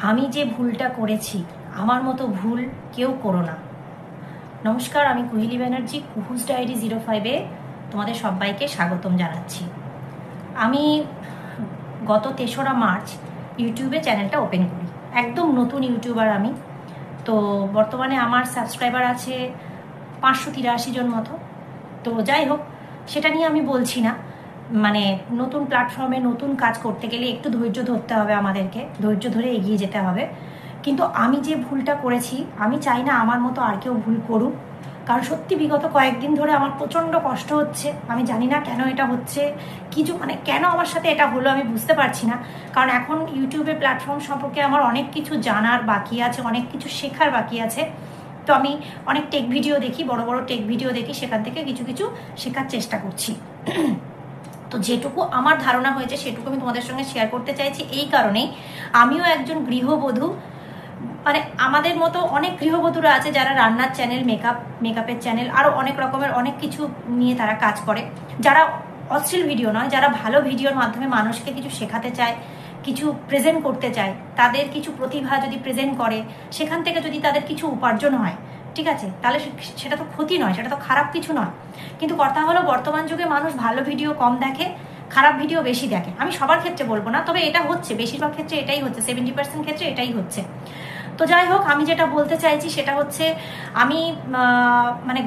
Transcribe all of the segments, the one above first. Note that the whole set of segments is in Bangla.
আমি যে ভুলটা করেছি আমার মতো ভুল কেউ করো না। নমস্কার, আমি কুহিলি ব্যানার্জি, কুহুস ডায়েরি 05-এ তোমাদের সবাইকে স্বাগতম জানাচ্ছি। আমি গত 3রা মার্চ ইউটিউবে চ্যানেলটা ওপেন করি। একদম নতুন ইউটিউবার আমি। তো বর্তমানে আমার সাবস্ক্রাইবার আছে 583 জন মতো। তো যাই হোক, সেটা নিয়ে আমি বলছি না। মানে নতুন প্ল্যাটফর্মে নতুন কাজ করতে গেলে একটু ধৈর্য ধরতে হবে, আমাদেরকে ধৈর্য ধরে এগিয়ে যেতে হবে। কিন্তু আমি যে ভুলটা করেছি, আমি চাই না আমার মতো আর কেউ ভুল করুক। কারণ সত্যি বিগত কয়েকদিন ধরে আমার প্রচণ্ড কষ্ট হচ্ছে। আমি জানি না কেন এটা হচ্ছে, কিছু মানে কেন আমার সাথে এটা হলো আমি বুঝতে পারছি না। কারণ এখন ইউটিউবের প্ল্যাটফর্ম সম্পর্কে আমার অনেক কিছু জানার বাকি আছে, অনেক কিছু শেখার বাকি আছে। তো আমি অনেক টেক ভিডিও দেখি, বড় বড় টেক ভিডিও দেখি, সেখান থেকে কিছু কিছু শেখার চেষ্টা করছি। তো যেটুকু আমার ধারণা হয়েছে সেটুকু আমি তোমাদের সঙ্গে শেয়ার করতে চাইছি। এই কারণেই আমিও একজন গৃহবধূ, মানে আমাদের মতো অনেক গৃহবধূরা আছে যারা রান্নার চ্যানেল, মেকআপের চ্যানেল, আরও অনেক রকমের অনেক কিছু নিয়ে তারা কাজ করে, যারা অশ্লীল ভিডিও নয়, যারা ভালো ভিডিওর মাধ্যমে মানুষকে কিছু শেখাতে চায়, কিছু প্রেজেন্ট করতে চায়, তাদের কিছু প্রতিভা যদি প্রেজেন্ট করে, সেখান থেকে যদি তাদের কিছু উপার্জন হয়, ঠিক আছে, তাহলে সেটা তো ক্ষতি নয়, সেটা তো খারাপ কিছু নয়। কিন্তু কথা হলো বর্তমান যুগে মানুষ ভালো ভিডিও কম দেখে, খারাপ ভিডিও বেশি দেখে। আমি সবার ক্ষেত্রে বলবো না, তবে এটা হচ্ছে, বেশিরভাগ ক্ষেত্রে এটাই হচ্ছে, 70% ক্ষেত্রে এটাই হচ্ছে। তো যাই হোক, আমি যেটা বলতে চাইছি সেটা হচ্ছে, আমি মানে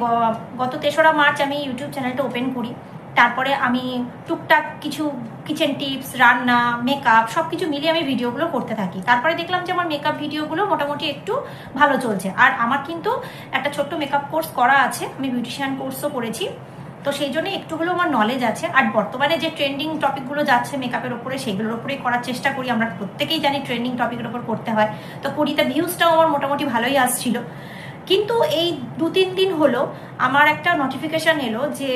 গত 3রা মার্চ আমি ইউটিউব চ্যানেলটা ওপেন করি। তারপরে আমি টুকটাক কিছু কিচেন টিপস, রান্না, মেকআপ সব কিছু মিলিয়ে আমি ভিডিওগুলো করতে থাকি। তারপরে দেখলাম যে আমার মেকআপ ভিডিওগুলো মোটামুটি একটু ভালো চলছে। আর আমার কিন্তু একটা ছোট্ট মেকআপ কোর্স করা আছে, আমি বিউটিশিয়ান কোর্সও করেছি। তো সেই জন্য একটু হলেও আমার নলেজ আছে। আর বর্তমানে যে ট্রেন্ডিং টপিকগুলো যাচ্ছে মেকআপের ওপরে, সেগুলোর ওপরেই করার চেষ্টা করি। আমরা প্রত্যেকেই জানি ট্রেন্ডিং টপিকের ওপর করতে হয়। তো করি, তা ভিউজটাও আমার মোটামুটি ভালোই আসছিল। কিন্তু এই 2-3 দিন হলো আমার একটা নোটিফিকেশন এলো যে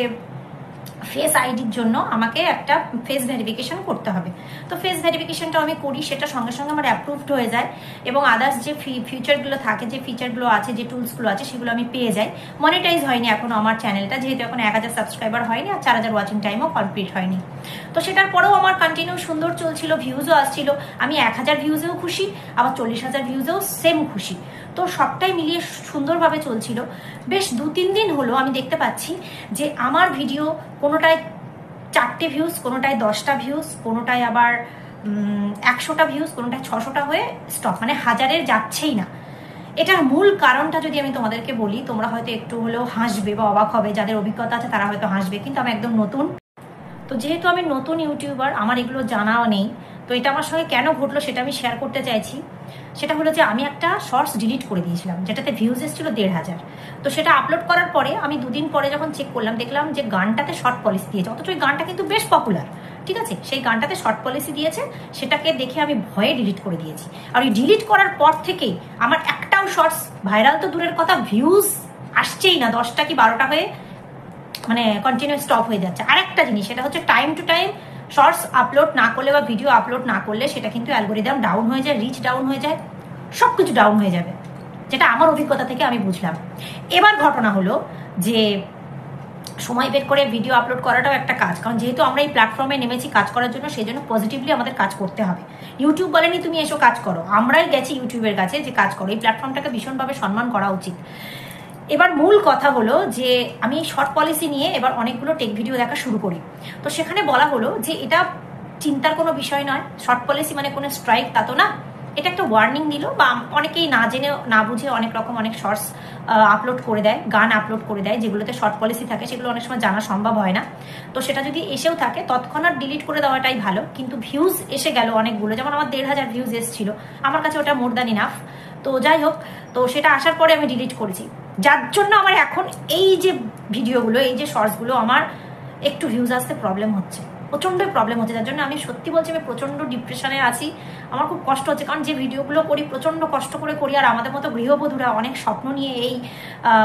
ফেস আইডির জন্য আমাকে একটা ফেস ভেরিফিকেশন করতে হবে। তো ফেস ভেরিফিকেশনটা আমি করি, সেটা সঙ্গে সঙ্গে আমার অ্যাপ্রুভড হয়ে যায় এবং আদার্স যে ফিচারগুলো থাকে, যে ফিচারগুলো আছে, যে টুলসগুলো আছে, সেগুলো আমি পেয়ে যাই। মনিটাইজ হয়নি এখনো আমার চ্যানেলটা, যেহেতু এখন 1000 সাবস্ক্রাইবার হয়নি আর 4000 ওয়াচিং টাইমও কমপ্লিট হয়নি। তো সেটার পরেও আমার কন্টিনিউ সুন্দর চলছিল, ভিউজও আসছিল। আমি 1000 ভিউজেও খুশি, আবার 40,000 ভিউজেও সেম খুশি। তো সবটাই মিলিয়ে সুন্দরভাবে চলছিল। বেশ 2-3 দিন হলো আমি দেখতে পাচ্ছি যে আমার ভিডিও কোনোটায় 4টে ভিউজ, কোনোটায় 10টা ভিউজ, কোনোটায় আবার 100টা ভিউজ, কোনোটায় 600টা হয়ে স্টপ, মানে 1000-এর যাচ্ছেই না। এটার মূল কারণটা যদি আমি তোমাদেরকে বলি, তোমরা হয়তো একটু হলেও হাসবে বা অবাক হবে, যাদের অভিজ্ঞতা আছে তারা হয়তো হাসবে, কিন্তু আমি একদম নতুন। তো যেহেতু আমি নতুন ইউটিউবার, আমার এগুলো জানাও নেই। তো এটা আমার সঙ্গে কেন ঘটলো সেটা আমি শেয়ার করতে চাইছি। সেটা হলো যে আমি একটা শর্টস ডিলিট করে দিয়েছিলাম, যেটাতে ভিউজ এসেছিল 1500। তো সেটা আপলোড করার পরে আমি 2 দিন পরে যখন চেক করলাম, দেখলাম যে গানটাতে শর্ট পলিসি দিয়েছে, অথচ ওই গানটা কিন্তু বেশ পপুলার, ঠিক আছে, সেই গানটাতে শর্ট পলিসি দিয়েছে। সেটাকে দেখে আমি ভয়ে ডিলিট করে দিয়েছি। আর ওই ডিলিট করার পর থেকেই আমার একটাও শর্টস ভাইরাল তো দূরের কথা, ভিউজ আসছেই না, 10টা কি 12টা হয়ে মানে কন্টিনিউ স্টপ হয়ে যাচ্ছে। আরেকটা জিনিস, সেটা হচ্ছে time to time shorts upload না করলে বা ভিডিও আপলোড না করলে সেটা কিন্তু অ্যালগোরিদম ডাউন হয়ে যায়, রিচ ডাউন হয়ে যায়, সব কিছু ডাউন হয়ে যাবে, যেটা আমার অভিজ্ঞতা থেকে আমি বুঝলাম। এবার ঘটনা হলো যে সময় বের করে ভিডিও আপলোড করাটাও একটা কাজ, কারণ যেহেতু আমরা এই প্ল্যাটফর্মে নেমেছি কাজ করার জন্য, সেই জন্য পজিটিভলি আমাদের কাজ করতে হবে। ইউটিউব বলেনি তুমি এসো কাজ করো, আমরাই গেছি ইউটিউবের কাছে যে কাজ করো। এই প্ল্যাটফর্মটাকে ভীষণভাবে সম্মান করা উচিত। এবার মূল কথা হলো যে আমি শর্ট পলিসি নিয়ে এবার অনেকগুলো টেক ভিডিও দেখা শুরু করি। তো সেখানে বলা হলো যে এটা চিন্তার কোনো বিষয় নয়, শর্ট পলিসি মানে কোনো স্ট্রাইক তা তো না, এটা একটা ওয়ার্নিং দিল। বা অনেকেই না জেনে না বুঝে অনেক রকম অনেক শর্টস আপলোড করে দেয়, গান আপলোড করে দেয়, যেগুলোতে শর্ট পলিসি থাকে, সেগুলো অনেক সময় জানা সম্ভব হয় না। তো সেটা যদি এসেও থাকে তৎক্ষণাৎ ডিলিট করে দেওয়াটাই ভালো। কিন্তু ভিউজ এসে গেল অনেকগুলো, যেমন আমার 1500 ভিউজ এসেছিল, আমার কাছে ওটা মোর দ্যান ইনাফ। তো যাই হোক, তো সেটা আসার পরে আমি ডিলিট করেছি, যার জন্য আমার এখন এই যে ভিডিওগুলো, এই যে শর্টসগুলো, আমার একটু ভিউজ আসতে প্রবলেম হচ্ছে, প্রচণ্ড প্রবলেম হচ্ছে। যার জন্য আমি সত্যি বলছি, আমি প্রচণ্ড ডিপ্রেশনে আছি, আমার খুব কষ্ট হচ্ছে। কারণ যে ভিডিওগুলো করি প্রচণ্ড কষ্ট করে করি, আর আমাদের মতো গৃহবধূরা অনেক স্বপ্ন নিয়ে এই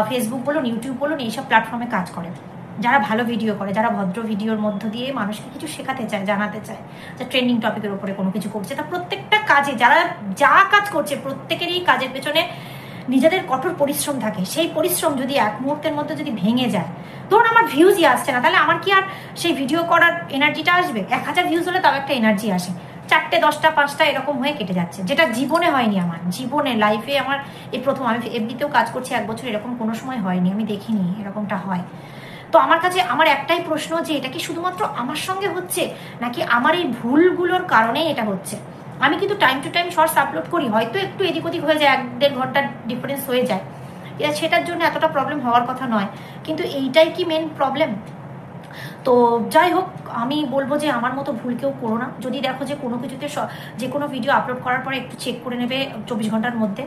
ফেসবুক বলুন, ইউটিউব বলুন, এইসব প্ল্যাটফর্মে কাজ করে, যারা ভালো ভিডিও করে, যারা ভদ্র ভিডিওর মধ্য দিয়ে মানুষকে কিছু শেখাতে চায়, জানাতে চায়, যে ট্রেন্ডিং টপিকের উপরে কোনো কিছু করছে। তা প্রত্যেকটা কাজে যারা যা কাজ করছে, প্রত্যেকেরই কাজের পেছনে নিজেদের কঠোর পরিশ্রম থাকে। সেই পরিশ্রম যদি এক মুহূর্তের মধ্যে যদি ভেঙে যায়, ধরুন আমার ভিউজই আসছে না, তাহলে আমার কি আর সেই ভিডিও করার এনার্জিটা আসবে? 1000 ভিউজ হলে তাও একটা এনার্জি আসে, 4টে 10টা 5টা এরকম হয়ে কেটে যাচ্ছে, যেটা জীবনে হয়নি আমার, জীবনে লাইফে আমার এই প্রথম। আমি এমনিতেও কাজ করছি 1 বছর, এরকম কোনো সময় হয়নি, আমি দেখিনি এরকমটা হয়। তো আমার কাছে আমার একটাই প্রশ্ন, যে এটা কি শুধুমাত্র আমার সঙ্গে হচ্ছে, নাকি আমার এই ভুলগুলোর কারণেই এটা হচ্ছে? আমি কিন্তু time to time shorts upload করি, হয়তো একটু এদিক ওদিক হয়ে যায়, 1-1.5 ঘন্টার ডিফারেন্স হয়ে যায়, সেটার জন্য এতটা প্রবলেম হওয়ার কথা নয়, কিন্তু এইটাই কি মেন প্রবলেম? তো যাই হোক, আমি বলবো যে আমার মতো ভুল কেউ করো না। যদি দেখো যে কোনো কিছুতে যে কোনো ভিডিও আপলোড করার পরে একটু চেক করে নেবে 24 ঘন্টার মধ্যে,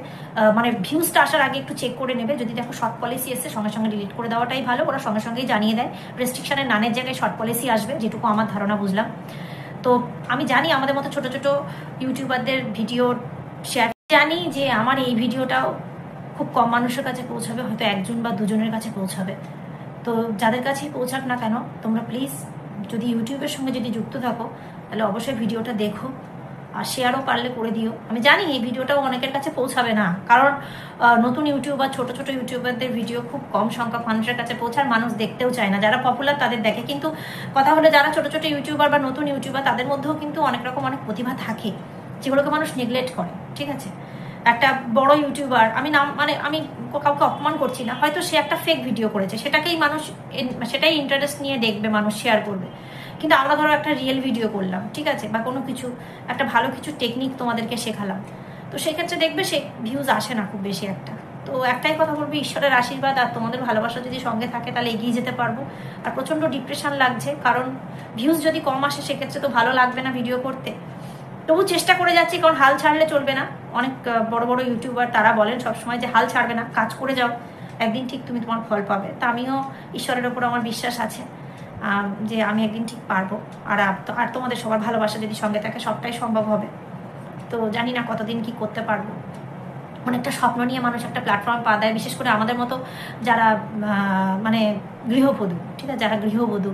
মানে ভিউজটা আসার আগে একটু চেক করে নেবে। যদি দেখো শর্ট পলিসি এসছে, সঙ্গে সঙ্গে ডিলিট করে দেওয়াটাই ভালো, ওরা সঙ্গে সঙ্গেই জানিয়ে দেয়। রেস্ট্রিকশনের নানের জায়গায় শর্ট পলিসি আসবে, যেটুকু আমার ধারণা বুঝলাম। তো আমি জানি আমাদের মতো ছোট ছোট ইউটিউবারদের ভিডিও শেয়ার, জানি যে আমার এই ভিডিওটাও খুব কম মানুষের কাছে পৌঁছাবে, হয়তো 1জন বা 2জনের কাছে পৌঁছাবে। তো যাদের কাছেই পৌঁছাক না কেন, তোমরা প্লিজ যদি ইউটিউবের সঙ্গে যদি যুক্ত থাকো, তাহলে অবশ্যই ভিডিওটা দেখো, আর শেয়ারও পারলে করে দিও। আমি জানি এই ভিডিওটাও অনেকের কাছে পৌঁছাবে না, কারণ নতুন ইউটিউবার, ছোট ছোট ইউটিউবারদের ভিডিও খুব কম সংখ্যক মানুষের কাছে পৌঁছার, মানুষ দেখতেও চায় না। যারা পপুলার তাদের দেখে, কিন্তু কথা হলে যারা ছোট ছোট ইউটিউবার বা নতুন ইউটিউবার, তাদের মধ্যেও কিন্তু অনেক রকম অনেক প্রতিভা থাকে, যেগুলোকে মানুষ নেগলেক্ট করে। ঠিক আছে, একটা বড় ইউটিউবার, আমি নাম মানে আমি কাউকে অপমান করছি না, হয়তো সে একটা ফেক ভিডিও করেছে, সেটাকেই মানুষ সেটাই ইন্টারেস্ট নিয়ে দেখবে, মানুষ শেয়ার করবে। কিন্তু আমরা ধরো একটা রিয়েল ভিডিও করলাম, ঠিক আছে, বা কোনো কিছু একটা ভালো কিছু টেকনিক তোমাদেরকে শেখালাম, তো সেক্ষেত্রে দেখবে সে ভিউজ আসে না খুব বেশি একটা। তো একটাই কথা বলবো, ঈশ্বরের আশীর্বাদ আর তোমাদের ভালোবাসা যদি সঙ্গে থাকে, তাহলে এগিয়ে যেতে পারবো। আর প্রচণ্ড ডিপ্রেশন লাগছে, কারণ ভিউজ যদি কম আসে, সেক্ষেত্রে তো ভালো লাগবে না ভিডিও করতে। তবু চেষ্টা করে যাচ্ছি, কারণ হাল ছাড়লে চলবে না। অনেক বড় বড় ইউটিউবার তারা বলেন সবসময় যে হাল ছাড়বে না, কাজ করে যাও, একদিন ঠিক তুমি তোমার ফল পাবে। তা আমিও ঈশ্বরের ওপর আমার বিশ্বাস আছে যে আমি একদিন ঠিক পারবো। আর তোমাদের সবার ভালোবাসা যদি সঙ্গে থাকে, সবটাই সম্ভব হবে। তো জানি না কতদিন কি করতে পারবো। অনেকটা স্বপ্ন নিয়ে মানুষ একটা প্ল্যাটফর্ম পা দেয়, বিশেষ করে আমাদের মতো যারা মানে গৃহবধূ, ঠিক আছে, যারা গৃহবধূ,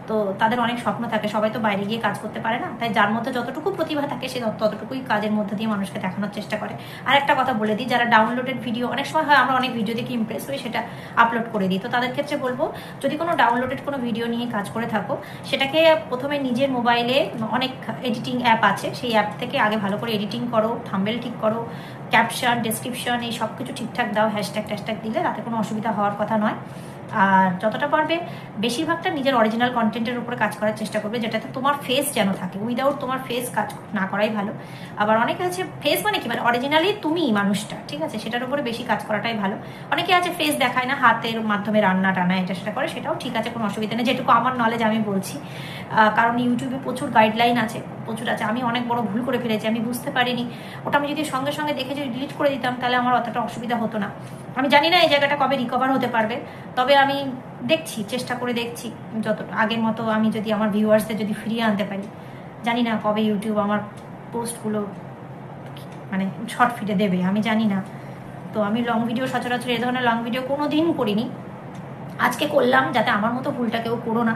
তো তাদের অনেক স্বপ্ন থাকে, সবাই তো বাইরে গিয়ে কাজ করতে পারে না, তাই যার মধ্যে যতটুকু প্রতিভা থাকে সে ততটুকুই কাজের মধ্যে দিয়ে মানুষকে দেখানোর চেষ্টা করে। আর একটা কথা বলে দিই, যারা ডাউনলোডেড ভিডিও, অনেক সময় হয় আমরা অনেক ভিডিও দেখে ইমপ্রেস হয়ে সেটা আপলোড করে দিই, তো তাদের ক্ষেত্রে বলবো, যদি কোনো ডাউনলোডেড কোনো ভিডিও নিয়ে কাজ করে থাকো, সেটাকে প্রথমে নিজের মোবাইলে অনেক এডিটিং অ্যাপ আছে, সেই অ্যাপ থেকে আগে ভালো করে এডিটিং করো, থাম্বনেল ঠিক করো, ক্যাপশন, ডেসক্রিপশন, এই সব কিছু ঠিকঠাক দাও, হ্যাশট্যাগ দিলে তাতে কোনো অসুবিধা হওয়ার কথা নয়। আর যতটা পারবে বেশিরভাগটা নিজের অরিজিনাল কন্টেন্টের উপরে কাজ করার চেষ্টা করবে, যেটাতে তোমার ফেস যেন থাকে। উইদাউট তোমার ফেস কাজ না করাই ভালো। আবার অনেকে আছে ফেস মানে কি, মানে অরিজিনালি তুমি মানুষটা, ঠিক আছে, সেটার উপরে বেশি কাজ করাটাই ভালো। অনেকে আছে ফেস দেখায় না, হাতের মাধ্যমে রান্না টানা এটা সেটা করে, সেটাও ঠিক আছে, কোনো অসুবিধা নেই, যেটুকু আমার নলেজ আমি বলছি। কারণ ইউটিউবে প্রচুর গাইডলাইন আছে, প্রচুর আছে। আমি অনেক বড় ভুল করে ফেলেছি, আমি বুঝতে পারিনি, ওটা আমি যদি সঙ্গে সঙ্গে দেখে যদি ডিলিট করে দিতাম, তাহলে আমার অতটা অসুবিধা হতো না। আমি জানি না এই জায়গাটা কবে রিকভার হতে পারবে, তবে আমি দেখছি, চেষ্টা করে দেখছি, যত আগের মতো আমি যদি আমার ভিউয়ার্সদের যদি ফিরিয়ে আনতে পারি। জানি না কবে ইউটিউব আমার পোস্টগুলো মানে শর্ট ফিডে দেবে, আমি জানি না। তো আমি লং ভিডিও সচরাচর এই ধরনের লং ভিডিও কোনো দিন করিনি, আজকে করলাম, যাতে আমার মতো ভুলটা কেউ করো না।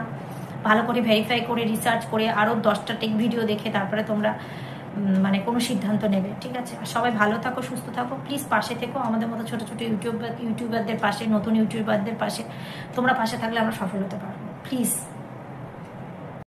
ভালো করে ভেরিফাই করে, রিসার্চ করে, আরও 10টা টেক ভিডিও দেখে তারপরে তোমরা মানে কোনো সিদ্ধান্ত নেবে, ঠিক আছে। আর সবাই ভালো থাকো, সুস্থ থাকো, প্লিজ পাশে থেকো আমাদের মতো ছোটো ছোটো ইউটিউবারদের পাশে, নতুন ইউটিউবারদের পাশে। তোমরা পাশে থাকলে আমরা সফল হতে পারবো, প্লিজ।